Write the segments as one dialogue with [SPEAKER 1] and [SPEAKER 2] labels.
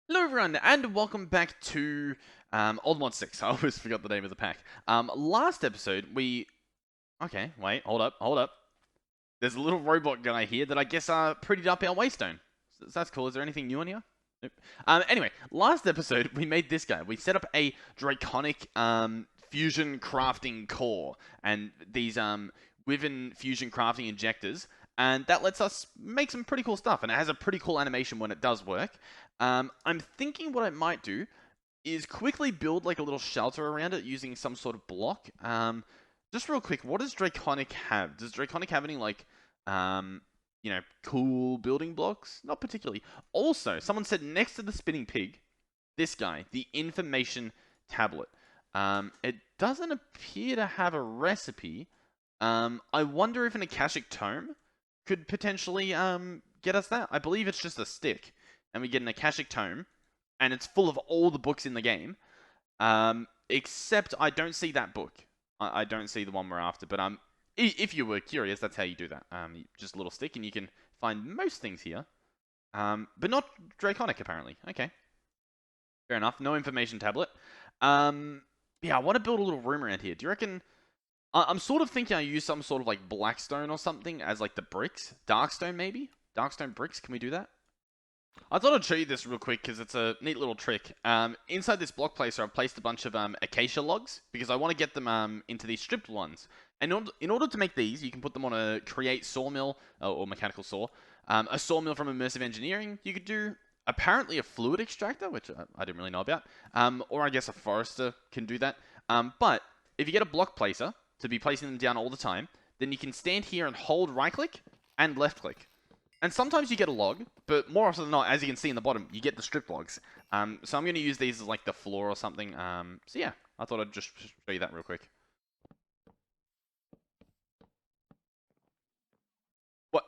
[SPEAKER 1] Hello everyone, and welcome back to Allthemodium. I always forgot the name of the pack. Last episode, Okay, wait, hold up. There's a little robot guy here that I guess prettied up our waystone. So that's cool. Is there anything new on here? Nope. Anyway, last episode, we made this guy. We set up a Draconic fusion crafting core, and these Wyvern fusion crafting injectors, and that lets us make some pretty cool stuff, and it has a pretty cool animation when it does work. I'm thinking what I might do is quickly build like a little shelter around it using some sort of block. Just real quick, what does Draconic have? Does Draconic have any like, cool building blocks? Not particularly. Also, someone said next to the spinning pig, this guy, the information tablet. It doesn't appear to have a recipe. I wonder if an Akashic Tome could potentially get us that. I believe it's just a stick, and we get an Akashic Tome, and it's full of all the books in the game. Except I don't see that book. I don't see the one we're after. But if you were curious, that's how you do that. Just a little stick, and you can find most things here. But not Draconic, apparently. Okay. Fair enough. No information tablet. Yeah, I want to build a little room around here. Do you reckon... I'm sort of thinking I use some sort of like blackstone or something as like the bricks. Darkstone, maybe? Darkstone bricks, can we do that? I thought I'd show you this real quick because it's a neat little trick. Inside this block placer, I've placed a bunch of acacia logs because I want to get them into these stripped ones. And in order to make these, you can put them on a create sawmill or mechanical saw. A sawmill from immersive engineering. You could do apparently a fluid extractor, which I didn't really know about. Or I guess a forester can do that. But if you get a block placer to be placing them down all the time, then you can stand here and hold right click and left click. And sometimes you get a log, but more often than not, as you can see in the bottom, you get the strip logs. So I'm going to use these as like the floor or something. So yeah, I thought I'd just show you that real quick. What?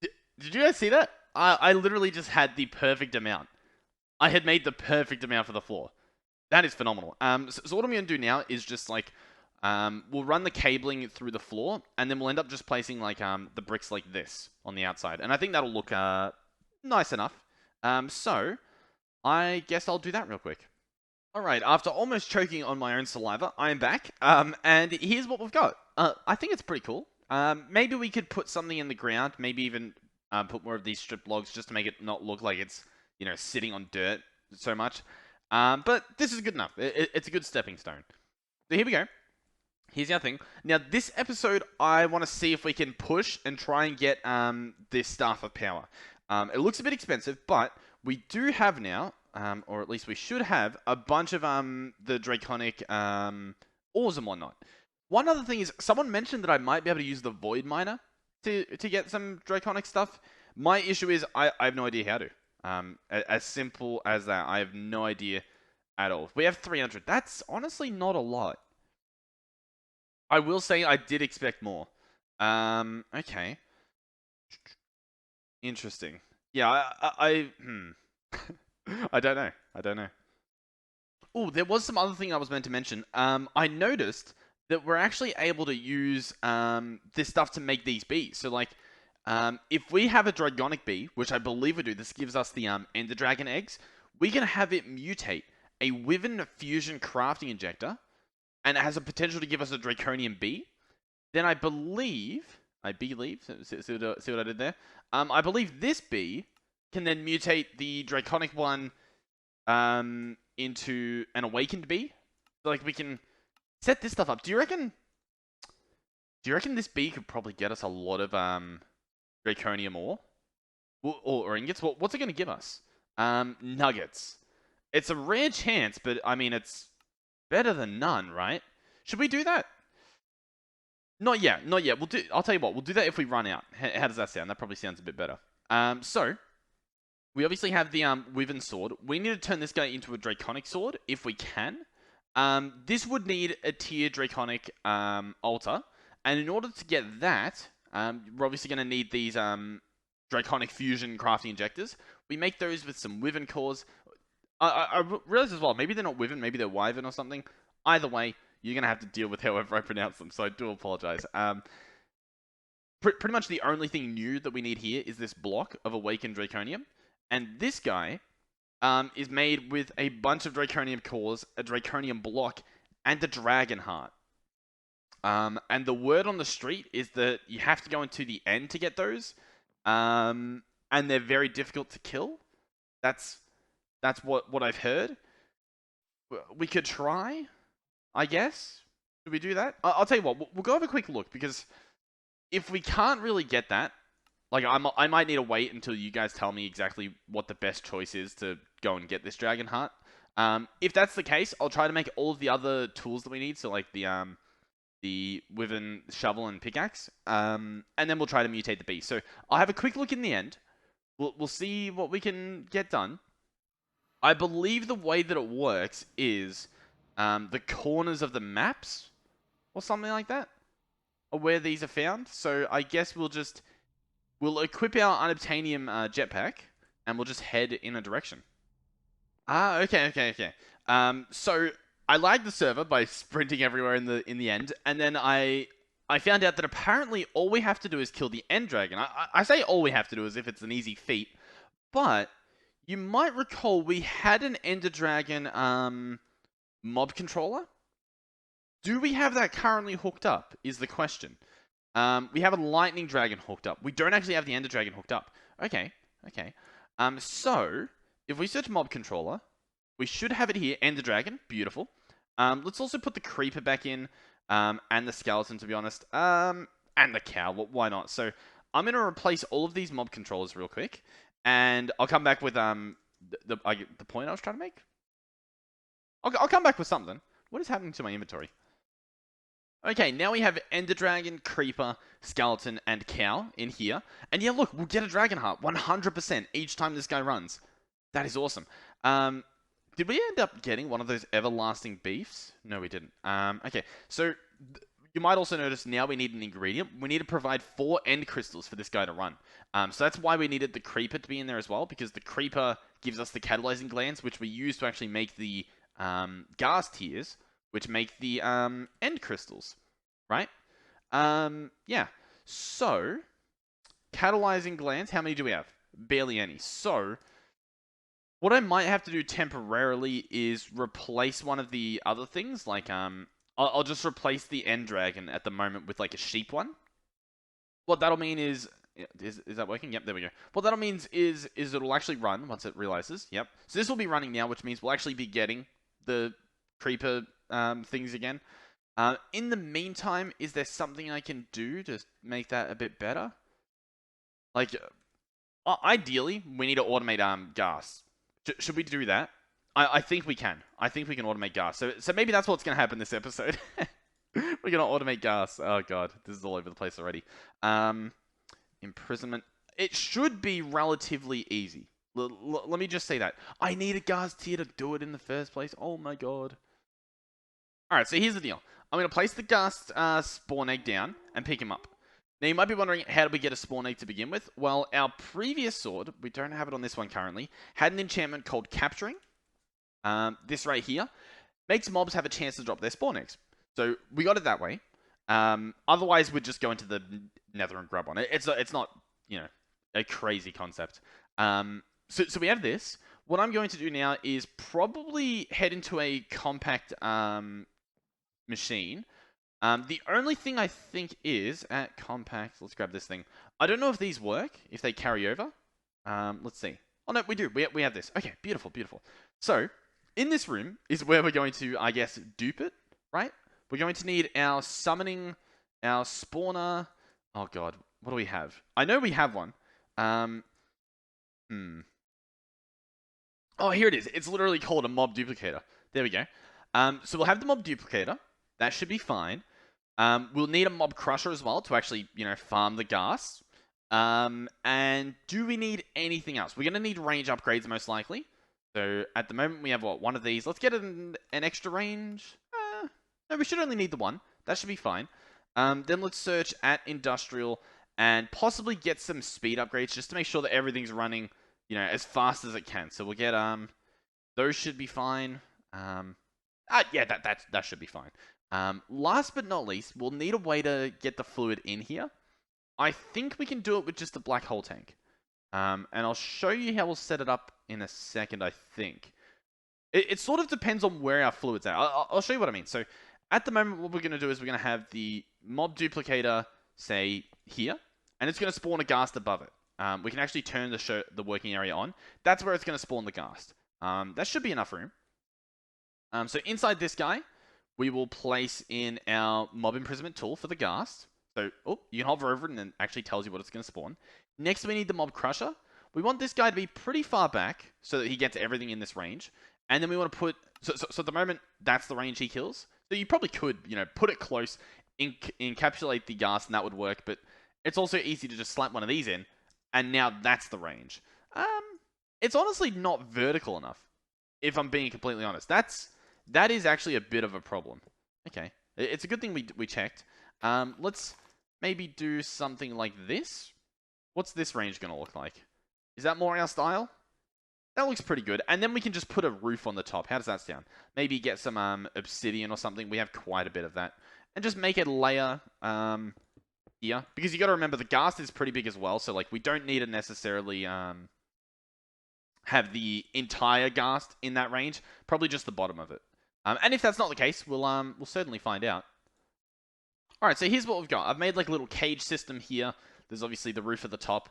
[SPEAKER 1] Did you guys see that? I literally just had the perfect amount. I had made the perfect amount for the floor. That is phenomenal. So what I'm going to do now is just like, we'll run the cabling through the floor, and then we'll end up just placing like the bricks like this on the outside. And I think that'll look nice enough. So I guess I'll do that real quick. Alright, after almost choking on my own saliva, I am back. And here's what we've got. I think it's pretty cool. Maybe we could put something in the ground, maybe even put more of these strip logs just to make it not look like it's, sitting on dirt so much. But this is good enough. It's a good stepping stone. So here we go. Here's the other thing. Now, this episode, I want to see if we can push and try and get this Staff of Power. It looks a bit expensive, but we do have now, or at least we should have, a bunch of the Draconic ores and whatnot. One other thing is, someone mentioned that I might be able to use the Void Miner to get some Draconic stuff. My issue is I have no idea how to. As simple as that. I have no idea at all. We have 300. That's honestly not a lot. I will say I did expect more. Okay. Interesting. Yeah, I I don't know. I don't know. Oh, there was some other thing I was meant to mention. I noticed that we're actually able to use this stuff to make these bees. So like, if we have a Draconic bee, which I believe we do, this gives us the Ender Dragon eggs. We can have it mutate a Wyvern fusion crafting injector, and it has a potential to give us a Draconian bee. Then I believe, see what I did there? I believe this bee can then mutate the Draconic one into an awakened bee. So like we can set this stuff up. Do you reckon this bee could probably get us a lot of Draconium ore? Or ingots? What's it going to give us? Nuggets. It's a rare chance, but I mean, it's better than none, right? Should we do that? Not yet. I'll tell you what. We'll do that if we run out. How does that sound? That probably sounds a bit better. So we obviously have the Wyvern sword. We need to turn this guy into a Draconic sword if we can. This would need a tier Draconic altar, and in order to get that, we're obviously going to need these Draconic fusion crafting injectors. We make those with some Wyvern cores. I realize as well, maybe they're not Wyvern, maybe they're Wyvern or something. Either way, you're going to have to deal with however I pronounce them, so I do apologize. Pretty much the only thing new that we need here is this block of Awakened Draconium. And this guy, is made with a bunch of Draconium cores, a Draconium block, and a Dragon Heart. And the word on the street is that you have to go into the end to get those. And they're very difficult to kill. That's what I've heard. We could try, I guess. Should we do that? I'll tell you what, we'll go have a quick look, because if we can't really get that, like, I might need to wait until you guys tell me exactly what the best choice is to go and get this Dragon Heart. If that's the case, I'll try to make all of the other tools that we need, so like the Wyvern shovel and pickaxe, and then we'll try to mutate the beast. So I'll have a quick look in the end. We'll see what we can get done. I believe the way that it works is the corners of the maps, or something like that, are where these are found. So I guess we'll equip our unobtainium jetpack, and we'll just head in a direction. Okay. So I lagged the server by sprinting everywhere in the end, and then I found out that apparently all we have to do is kill the end dragon. I say all we have to do as if it's an easy feat, but you might recall we had an ender dragon mob controller. Do we have that currently hooked up, is the question. We have a lightning dragon hooked up. We don't actually have the ender dragon hooked up. Okay. So if we search mob controller, we should have it here. Ender dragon, beautiful. Let's also put the creeper back in, and the skeleton, to be honest, and the cow. Why not? So I'm gonna replace all of these mob controllers real quick, and I'll come back with the point I was trying to make. I'll come back with something. What is happening to my inventory? Okay, now we have Ender Dragon, Creeper, Skeleton, and Cow in here. And yeah, look, we'll get a Dragon Heart 100% each time this guy runs. That is awesome. Did we end up getting one of those everlasting beefs? No, we didn't. Okay, so you might also notice now we need an ingredient. We need to provide 4 end crystals for this guy to run. So that's why we needed the Creeper to be in there as well, because the Creeper gives us the catalyzing glands, which we use to actually make the gas tiers, which make the end crystals, right? Yeah. So, catalyzing glands, how many do we have? Barely any. So, what I might have to do temporarily is replace one of the other things, like, I'll just replace the end dragon at the moment with, like, a sheep one. What that'll mean is that working? Yep, there we go. What that'll mean is it'll actually run once it realizes. Yep. So this will be running now, which means we'll actually be getting the creeper things again. In the meantime, is there something I can do to make that a bit better? Like, ideally, we need to automate gas. Should we do that? I think we can. I think we can automate gas. So maybe that's what's going to happen this episode. We're going to automate gas. Oh god, this is all over the place already. Imprisonment. It should be relatively easy. Let me just say that. I need a gas tier to do it in the first place. Oh my god. Alright, so here's the deal. I'm going to place the gas spawn egg down and pick him up. Now, you might be wondering, how did we get a spawn egg to begin with? Well, our previous sword, we don't have it on this one currently, had an enchantment called Capturing. This right here makes mobs have a chance to drop their spawn eggs. So, we got it that way. Otherwise, we'd just go into the nether and grab one. It's not, you know, a crazy concept. So we have this. What I'm going to do now is probably head into a compact machine. The only thing I think is at compact, let's grab this thing. I don't know if these work, if they carry over. Let's see. Oh no, we do. We have this. Okay, beautiful. So, in this room is where we're going to, I guess, dupe it, right? We're going to need our summoning, our spawner. Oh god, what do we have? I know we have one. Oh, here it is. It's literally called a mob duplicator. There we go. So we'll have the mob duplicator. That should be fine. We'll need a mob crusher as well to actually, you know, farm the gas. And do we need anything else? We're going to need range upgrades most likely. So at the moment we have, what, one of these. Let's get an extra range. No, we should only need the one. That should be fine. Then let's search at industrial and possibly get some speed upgrades just to make sure that everything's running, you know, as fast as it can. So we'll get, those should be fine. Yeah, that should be fine. Last but not least, we'll need a way to get the fluid in here. I think we can do it with just the black hole tank. And I'll show you how we'll set it up in a second, I think. It sort of depends on where our fluid's at. I'll show you what I mean. So at the moment, what we're going to do is we're going to have the mob duplicator, say, here, and it's going to spawn a ghast above it. We can actually turn the working area on. That's where it's going to spawn the ghast. That should be enough room. So inside this guy, we will place in our mob imprisonment tool for the ghast. So, you can hover over it and it actually tells you what it's going to spawn. Next, we need the mob crusher. We want this guy to be pretty far back so that he gets everything in this range. And then we want to put... So at the moment, that's the range he kills. So you probably could, put it close, encapsulate the ghast, and that would work. But it's also easy to just slap one of these in, and now that's the range. It's honestly not vertical enough, if I'm being completely honest. That is actually a bit of a problem. Okay. It's a good thing we checked. Let's maybe do something like this. What's this range going to look like? Is that more our style? That looks pretty good. And then we can just put a roof on the top. How does that sound? Maybe get some obsidian or something. We have quite a bit of that. And just make it layer here. Because you got to remember, the ghast is pretty big as well. So, like, we don't need to necessarily have the entire ghast in that range. Probably just the bottom of it. And if that's not the case, we'll certainly find out. Alright, so here's what we've got. I've made like a little cage system here. There's obviously the roof at the top.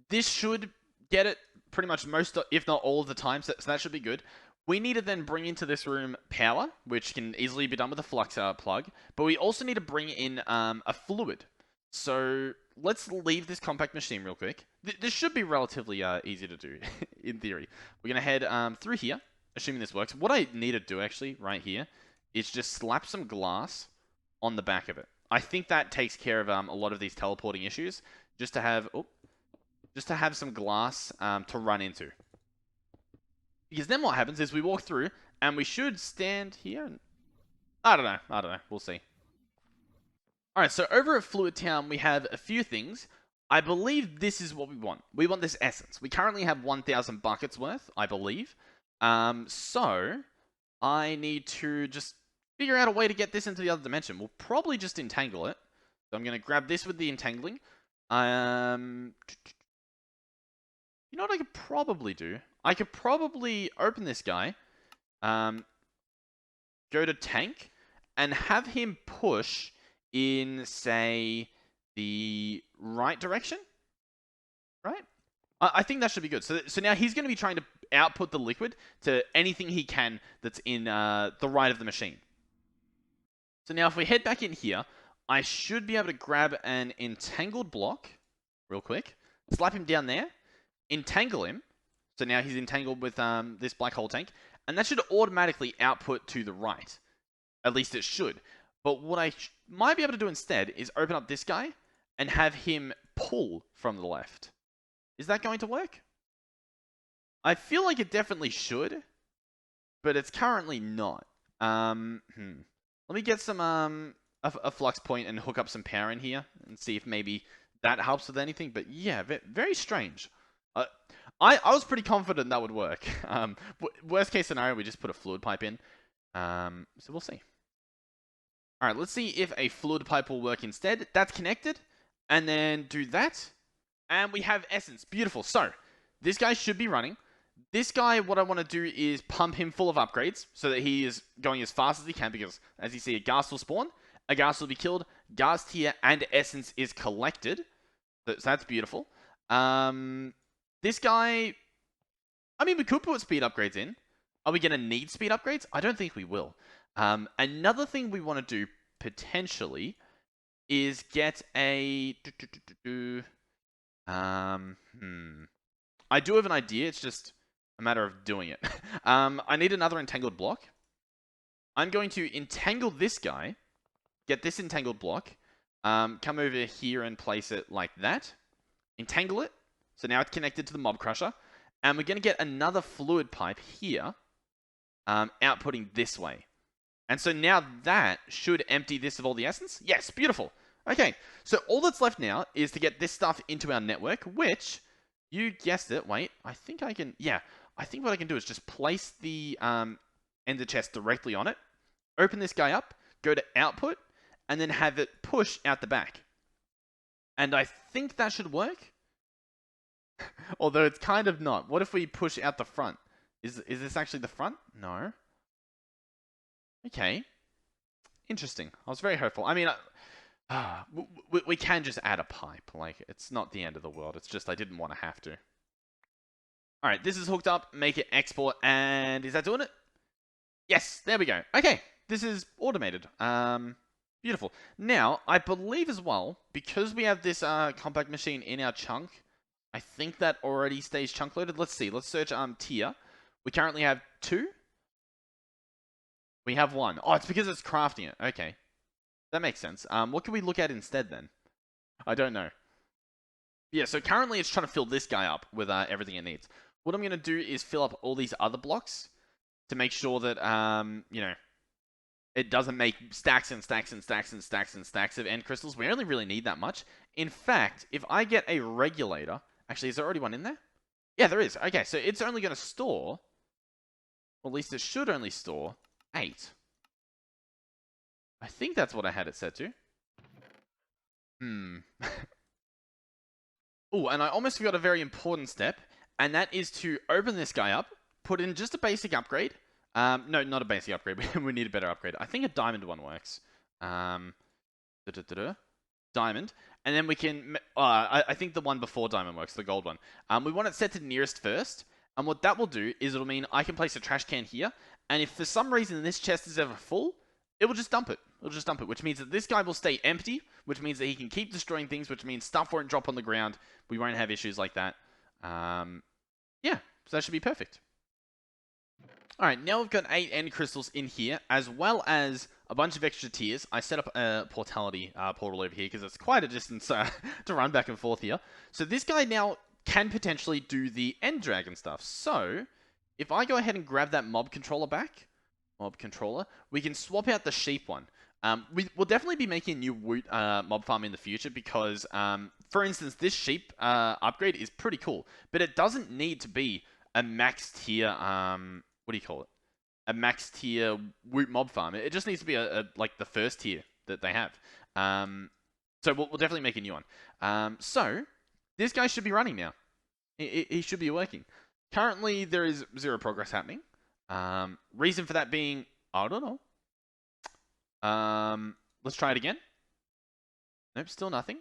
[SPEAKER 1] This should get it pretty much most, if not all of the time, so that should be good. We need to then bring into this room power, which can easily be done with a flux plug. But we also need to bring in a fluid. So let's leave this compact machine real quick. This should be relatively easy to do, in theory. We're going to head through here, assuming this works. What I need to do, actually, right here, is just slap some glass on the back of it. I think that takes care of a lot of these teleporting issues. Just to have some glass to run into. Because then what happens is we walk through and we should stand here. And... I don't know. We'll see. Alright, so over at Fluid Town we have a few things. I believe this is what we want. We want this essence. We currently have 1,000 buckets worth, I believe. So I need to just figure out a way to get this into the other dimension. We'll probably just entangle it. So I'm going to grab this with the entangling. You know what I could probably do? I could probably open this guy, go to tank, and have him push in, say, the right direction? Right? I think that should be good. So now he's going to be trying to output the liquid to anything he can that's in the right of the machine. So now if we head back in here, I should be able to grab an entangled block real quick, slap him down there, entangle him. So now he's entangled with this black hole tank, and that should automatically output to the right. At least it should. But what I might be able to do instead is open up this guy and have him pull from the left. Is that going to work? I feel like it definitely should, but it's currently not. Let me get some a flux point and hook up some power in here and see if maybe that helps with anything. But yeah, very strange. I was pretty confident that would work. Worst case scenario, we just put a fluid pipe in. So we'll see. Alright, let's see if a fluid pipe will work instead. That's connected. And then do that. And we have essence. Beautiful. So, this guy should be running. This guy, what I want to do is pump him full of upgrades so that he is going as fast as he can, because as you see, a ghast will spawn, a ghast will be killed, ghast here, and essence is collected. So that's beautiful. This guy, I mean, we could put speed upgrades in. Are we going to need speed upgrades? I don't think we will. Another thing we want to do, potentially, is get a... I do have an idea, it's just a matter of doing it. I need another entangled block. I'm going to entangle this guy, get this entangled block, come over here and place it like that, entangle it, so now it's connected to the mob crusher, and we're going to get another fluid pipe here, outputting this way. And so now that should empty this of all the essence. Yes, beautiful. Okay, so all that's left now is to get this stuff into our network, which, you guessed it, wait, I think I can, yeah, I think what I can do is just place the ender chest directly on it, open this guy up, go to output, and then have it push out the back. And I think that should work. Although it's kind of not. What if we push out the front? Is this actually the front? No. Okay. Interesting. I was very hopeful. I mean, we can just add a pipe. Like, it's not the end of the world. It's just I didn't want to have to. All right, this is hooked up. Make it export, and is that doing it? Yes, there we go. Okay, this is automated. Beautiful. Now, I believe as well, because we have this compact machine in our chunk, I think that already stays chunk loaded. Let's see. Let's search tier. We currently have 2. We have 1. Oh, it's because it's crafting it. Okay. That makes sense. What can we look at instead then? I don't know. Yeah, so currently it's trying to fill this guy up with everything it needs. What I'm going to do is fill up all these other blocks to make sure that, you know, it doesn't make stacks and stacks and stacks and stacks and stacks of end crystals. We only really need that much. In fact, if I get a regulator... Actually, is there already one in there? Yeah, there is. Okay, so it's only going to store... Or at least it should only store 8. I think that's what I had it set to. Oh, and I almost forgot a very important step, and that is to open this guy up, put in just a basic upgrade. No, not a basic upgrade. We need a better upgrade. I think a diamond one works. Diamond. And then we can... I think the one before diamond works, the gold one. We want it set to nearest first. And what that will do is it'll mean I can place a trash can here. And if for some reason this chest is ever full, it will just dump it. It'll just dump it, which means that this guy will stay empty, which means that he can keep destroying things, which means stuff won't drop on the ground. We won't have issues like that. Yeah, so that should be perfect. Alright, now we've got 8 end crystals in here, as well as a bunch of extra tiers. I set up a portality portal over here, because it's quite a distance to run back and forth here. So this guy now can potentially do the end dragon stuff. So, if I go ahead and grab that mob controller back, we can swap out the sheep one. We'll definitely be making a new woot mob farm in the future because, for instance, this sheep upgrade is pretty cool, but it doesn't need to be a max tier, what do you call it? A max tier woot mob farm. It just needs to be like the first tier that they have. So we'll definitely make a new one. So this guy should be running now. He should be working. Currently, there is 0 progress happening. Reason for that being, I don't know. Let's try it again. Nope, still nothing.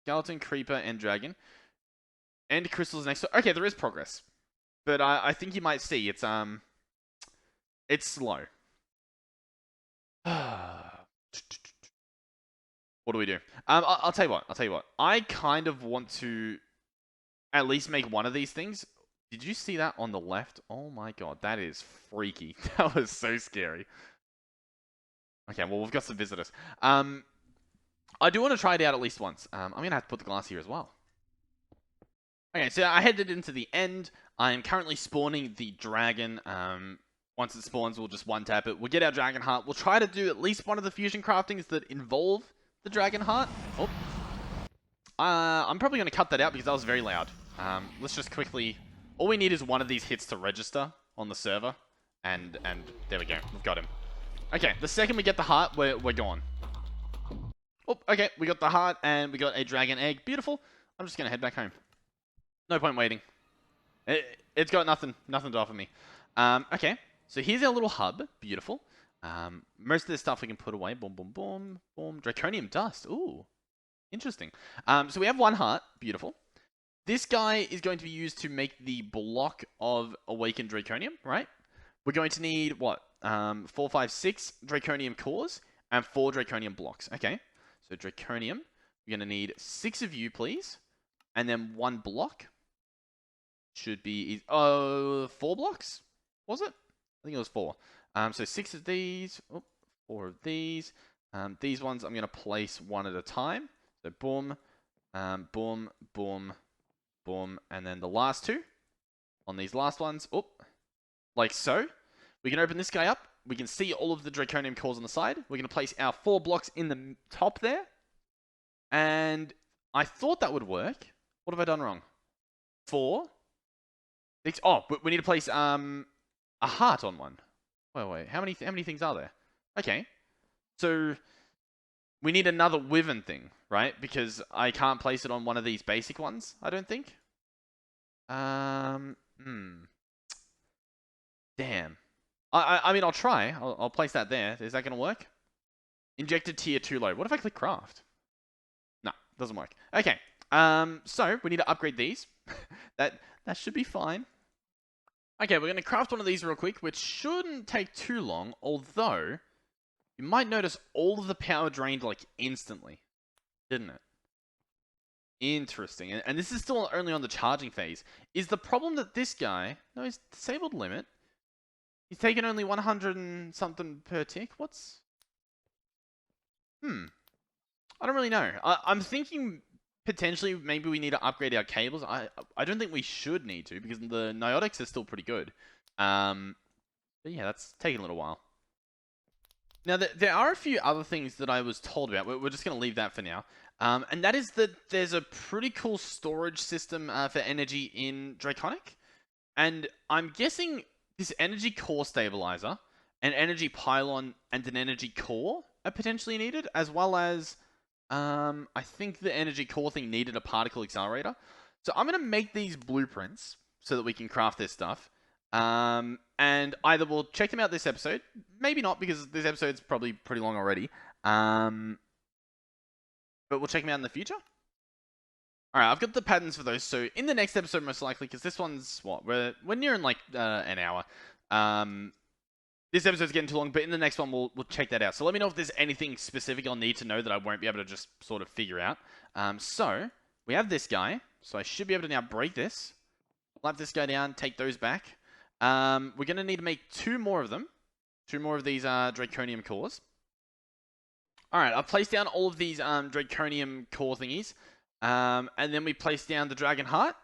[SPEAKER 1] Skeleton, creeper, and dragon. And crystals next to... Okay, there is progress. But I think you might see it's slow. What do we do? I'll tell you what. I kind of want to at least make one of these things. Did you see that on the left? Oh my god, that is freaky. That was so scary. Okay, well, we've got some visitors. I do want to try it out at least once. I'm going to have to put the glass here as well. Okay, so I headed into the end. I am currently spawning the dragon. Once it spawns, we'll just one-tap it. We'll get our dragon heart. We'll try to do at least one of the fusion craftings that involve the dragon heart. Oh. I'm probably going to cut that out because that was very loud. Let's just quickly... All we need is one of these hits to register on the server. And there we go. We've got him. Okay, the second we get the heart, we're gone. Oh, okay. We got the heart and we got a dragon egg. Beautiful. I'm just going to head back home. No point waiting. It's got nothing to offer me. Okay. So here's our little hub. Beautiful. Most of this stuff we can put away. Boom, boom, boom, boom. Draconium dust. Ooh. Interesting. So we have 1 heart. Beautiful. This guy is going to be used to make the block of awakened draconium, right? We're going to need, what? 4, 5, 6 draconium cores and 4 draconium blocks. Okay. So draconium. We're going to need 6 of you, please. And then 1 block. Should be 4 blocks? Was it? I think it was 4. So 6 of these. Oh, 4 of these. These ones I'm going to place one at a time. So boom, boom, boom, boom, and then the last 2 on these last ones. Oh, like so. We can open this guy up. We can see all of the draconium cores on the side. We're going to place our 4 blocks in the top there. And I thought that would work. What have I done wrong? 4. 6. Oh, we need to place a heart on one. Wait. How many things are there? Okay. So we need another wyvern thing, right? Because I can't place it on one of these basic ones, I don't think. Damn. I mean, I'll try. I'll place that there. Is that going to work? Injected tier 2 load. What if I click craft? No, doesn't work. Okay. So we need to upgrade these. that should be fine. Okay, we're going to craft one of these real quick, which shouldn't take too long, although you might notice all of the power drained like instantly, didn't it? Interesting. And this is still only on the charging phase. Is the problem that this guy... No, he's disabled limit. He's taken only 100 and something per tick. What's... I don't really know. I'm thinking potentially maybe we need to upgrade our cables. I don't think we should need to because the Niotics are still pretty good. But yeah, that's taking a little while. Now, there are a few other things that I was told about. We're just going to leave that for now. And that is that there's a pretty cool storage system for energy in Draconic. And I'm guessing this energy core stabilizer, an energy pylon, and an energy core are potentially needed, as well as I think the energy core thing needed a particle accelerator. So I'm going to make these blueprints so that we can craft this stuff. And either we'll check them out this episode, maybe not because this episode's probably pretty long already. But we'll check them out in the future. Alright, I've got the patterns for those, so in the next episode most likely, because this one's, what, we're nearing like an hour. This episode's getting too long, but in the next one we'll check that out. So let me know if there's anything specific I'll need to know that I won't be able to just sort of figure out. So, we have this guy, so I should be able to now break this. Slap this guy down, take those back. We're going to need to make 2 more of them. 2 more of these Draconium cores. Alright, I've placed down all of these Draconium core thingies. And then we place down the Dragon Heart.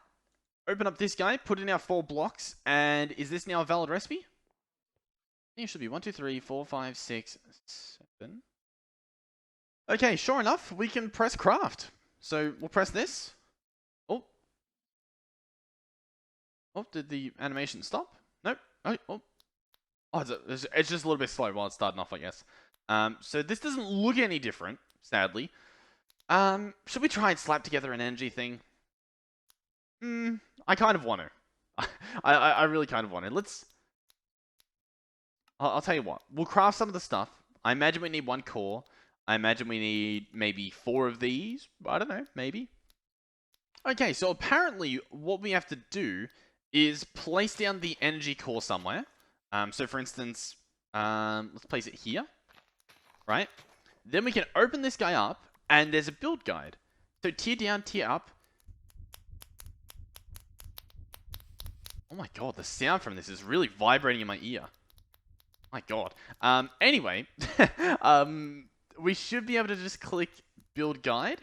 [SPEAKER 1] Open up this guy, put in our 4 blocks, and is this now a valid recipe? I think it should be 1, 2, 3, 4, 5, 6, 7. Okay, sure enough, we can press craft. So we'll press this. Oh. Oh, did the animation stop? Nope. Oh. Oh, it's just a little bit slow while it's starting off, I guess. So this doesn't look any different, sadly. Should we try and slap together an energy thing? I kind of want to. I really kind of want to. I'll tell you what. We'll craft some of the stuff. I imagine we need 1 core. I imagine we need maybe 4 of these. I don't know. Maybe. Okay, so apparently what we have to do is place down the energy core somewhere. So for instance, let's place it here. Right? Then we can open this guy up, and there's a build guide. So tier down, tier up. Oh my god, the sound from this is really vibrating in my ear. My god. Anyway, we should be able to just click build guide.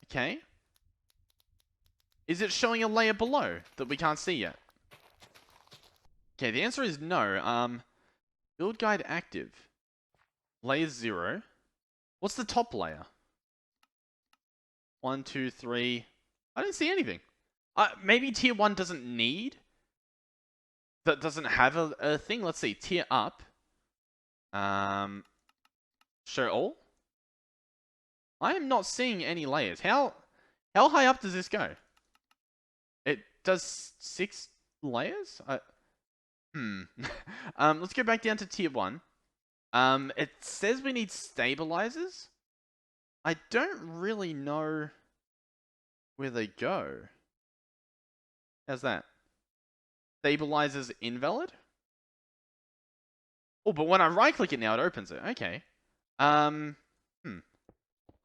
[SPEAKER 1] Okay. Is it showing a layer below that we can't see yet? Okay, the answer is no. Build guide active. Layer 0. What's the top layer? 1, 2, 3. I don't see anything. Maybe tier 1 doesn't need. That doesn't have a thing. Let's see. Tier up. Show all. I am not seeing any layers. How high up does this go? It does 6 layers? Let's go back down to tier 1. It says we need stabilizers. I don't really know where they go. How's that? Stabilizers invalid? Oh, but when I right click it now, it opens it. Okay. Let's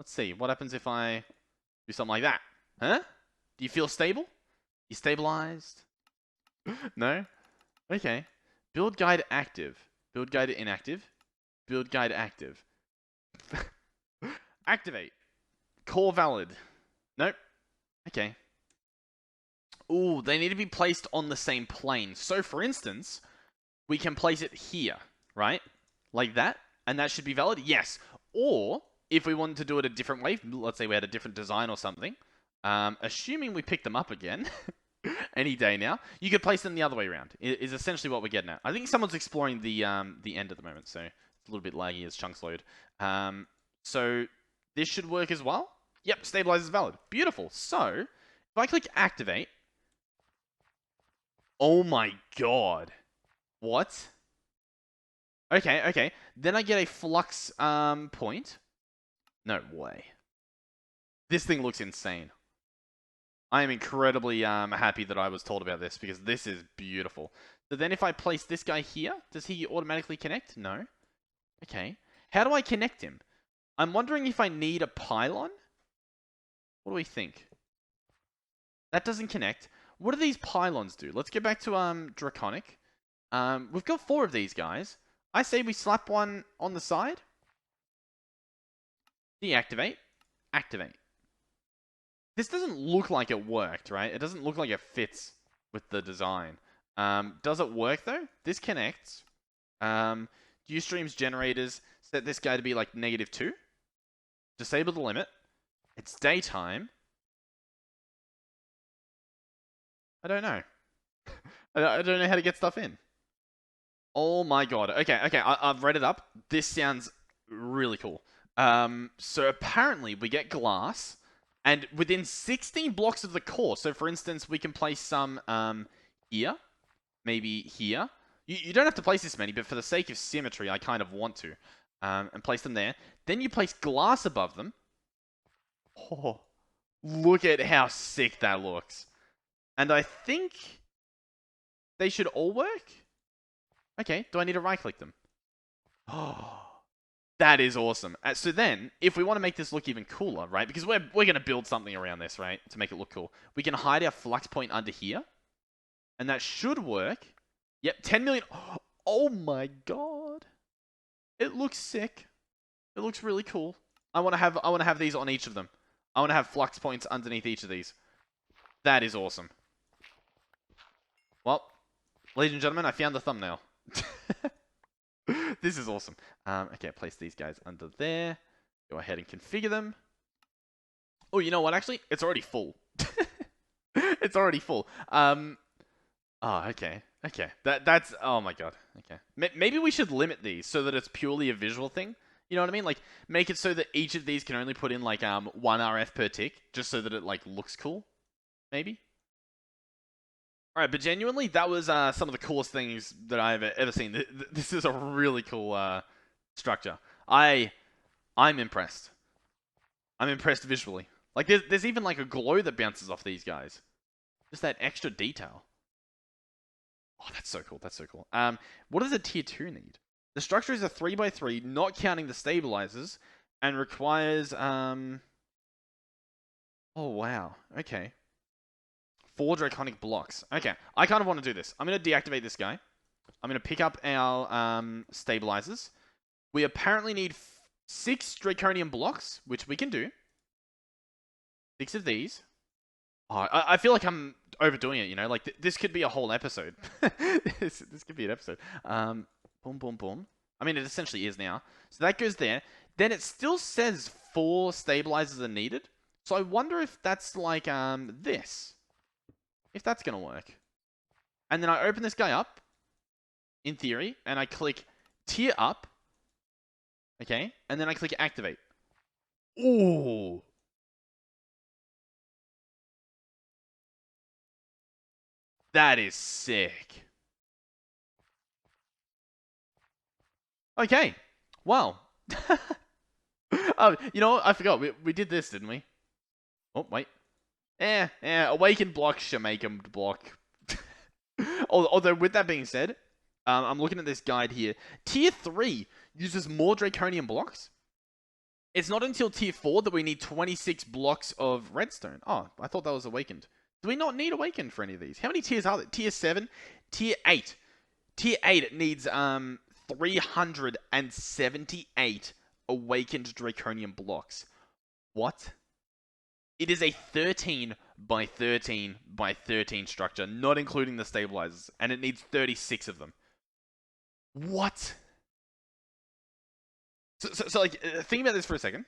[SPEAKER 1] see. What happens if I do something like that? Huh? Do you feel stable? You stabilized? No? Okay. Build guide active. Build guide inactive. Build guide active. Activate. Core valid. Nope. Okay. Ooh, they need to be placed on the same plane. So, for instance, we can place it here, right? Like that. And that should be valid? Yes. Or, if we wanted to do it a different way, let's say we had a different design or something, assuming we pick them up again, any day now, you could place them the other way around, is essentially what we're getting at. I think someone's exploring the end at the moment, so it's a little bit laggy as chunks load. So, this should work as well. Yep, stabilizer's valid. Beautiful. So, If I click activate, oh my god. What? Okay, okay. Then I get a flux point. No way. This thing looks insane. I am incredibly happy that I was told about this because this is beautiful. So then if I place this guy here, does he automatically connect? No. Okay. How do I connect him? I'm wondering if I need a pylon. What do we think? That doesn't connect. What do these pylons do? Let's get back to Draconic. We've got 4 of these guys. I say we slap one on the side. Deactivate. Activate. This doesn't look like it worked, right? It doesn't look like it fits with the design. Does it work, though? This connects. Ustreams generators. Set this guy to be like -2. Disable the limit. It's daytime. I don't know. I don't know how to get stuff in. Oh my god. Okay, okay. I've read it up. This sounds really cool. So apparently we get glass, and within 16 blocks of the core. So for instance, we can place some here, maybe here. You don't have to place this many, but for the sake of symmetry, I kind of want to. And place them there. Then you place glass above them. Oh, look at how sick that looks. And I think they should all work. Okay, do I need to right-click them? Oh, that is awesome. So then, if we want to make this look even cooler, right? Because we're going to build something around this, right? To make it look cool. We can hide our flux point under here. And that should work. Yep, 10 million. Oh my god. It looks sick. It looks really cool. I want to have these on each of them. I want to have flux points underneath each of these. That is awesome. Well, ladies and gentlemen, I found the thumbnail. This is awesome. Okay, place these guys under there. Go ahead and configure them. Oh, you know what? Actually, it's already full. It's already full. Oh, okay. Okay. That's... Oh, my God. Okay. Maybe we should limit these so that it's purely a visual thing. You know what I mean? Like, make it so that each of these can only put in, like, 1 RF per tick, just so that it, like, looks cool. Maybe? Alright, but genuinely, that was some of the coolest things that I've ever seen. This is a really cool structure. I'm impressed. I'm impressed visually. Like, there's even, like, a glow that bounces off these guys. Just that extra detail. Oh, that's so cool. That's so cool. What does a tier 2 need? The structure is a 3x3, not counting the stabilizers, and requires, Oh, wow. Okay. 4 Draconic blocks. Okay, I kind of want to do this. I'm going to deactivate this guy. I'm going to pick up our stabilizers. We apparently need 6 Draconian blocks, which we can do. 6 of these. Oh, I feel like I'm overdoing it, you know? Like, this could be a whole episode. this could be an episode. Boom, boom, boom. I mean, it essentially is now. So that goes there. Then it still says 4 stabilizers are needed. So I wonder if that's like this. If that's going to work. And then I open this guy up, in theory, and I click tier up. Okay, and then I click activate. Ooh. That is sick. Okay, wow. You know what? I forgot. We did this, didn't we? Oh, wait. Awakened block, Shamaken block. Although, with that being said, I'm looking at this guide here. Tier 3 uses more Draconian blocks. It's not until Tier 4 that we need 26 blocks of redstone. Oh, I thought that was Awakened. Do we not need Awakened for any of these? How many tiers are there? Tier 7? Tier 8. Tier 8 needs 378 Awakened Draconian blocks. What? It is a 13 by 13 by 13 structure, not including the stabilizers, and it needs 36 of them. What? So like, think about this for a second.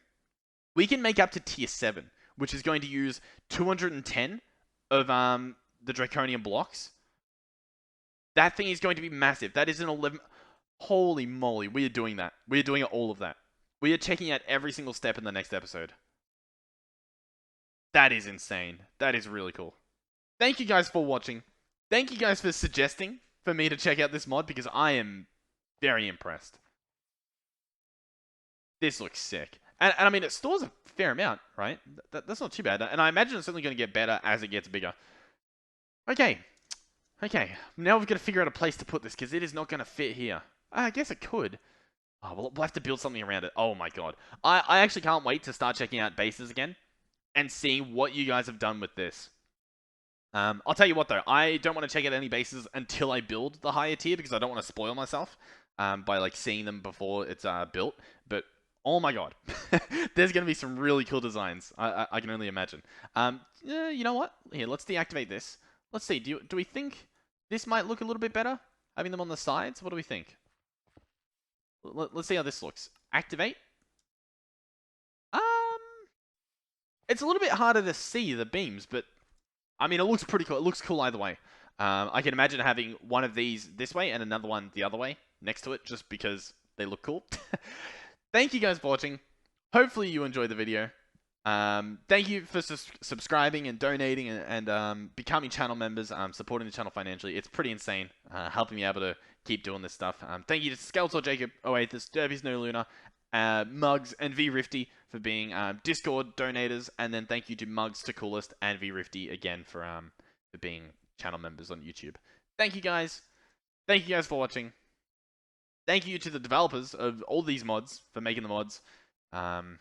[SPEAKER 1] We can make up to tier 7, which is going to use 210 of the Draconian blocks. That thing is going to be massive. That is an 11... Holy moly, we are doing that. We are doing all of that. We are checking out every single step in the next episode. That is insane. That is really cool. Thank you guys for watching. Thank you guys for suggesting for me to check out this mod, because I am very impressed. This looks sick. And I mean, it stores a fair amount, right? That's not too bad. And I imagine it's only going to get better as it gets bigger. Okay. Okay. Now we've got to figure out a place to put this, because it is not going to fit here. I guess it could. Oh, we'll have to build something around it. Oh my god. I actually can't wait to start checking out bases again and seeing what you guys have done with this. I'll tell you what though, I don't want to check out any bases until I build the higher tier, because I don't want to spoil myself by like seeing them before it's built. But oh my god, there's going to be some really cool designs. I can only imagine. You know what? Here, let's deactivate this. Let's see. Do we think this might look a little bit better, having them on the sides? What do we think? Let's see how this looks. Activate. It's a little bit harder to see the beams, but I mean, it looks pretty cool. It looks cool either way. I can imagine having one of these this way and another one the other way next to it, just because they look cool. Thank you guys for watching. Hopefully you enjoyed the video. Thank you for subscribing and donating and becoming channel members, supporting the channel financially. It's pretty insane, helping me able to keep doing this stuff. Thank you to Skeletor, Jacob, Oathis, Derby's No Luna, Mugs, and vrifty for being Discord donators, and then thank you to Mugs, to Coolest, and vrifty again for being channel members on YouTube. Thank you guys. Thank you guys for watching. Thank you to the developers of all these mods for making the mods. And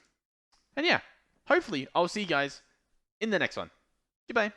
[SPEAKER 1] yeah, hopefully I'll see you guys in the next one. Goodbye.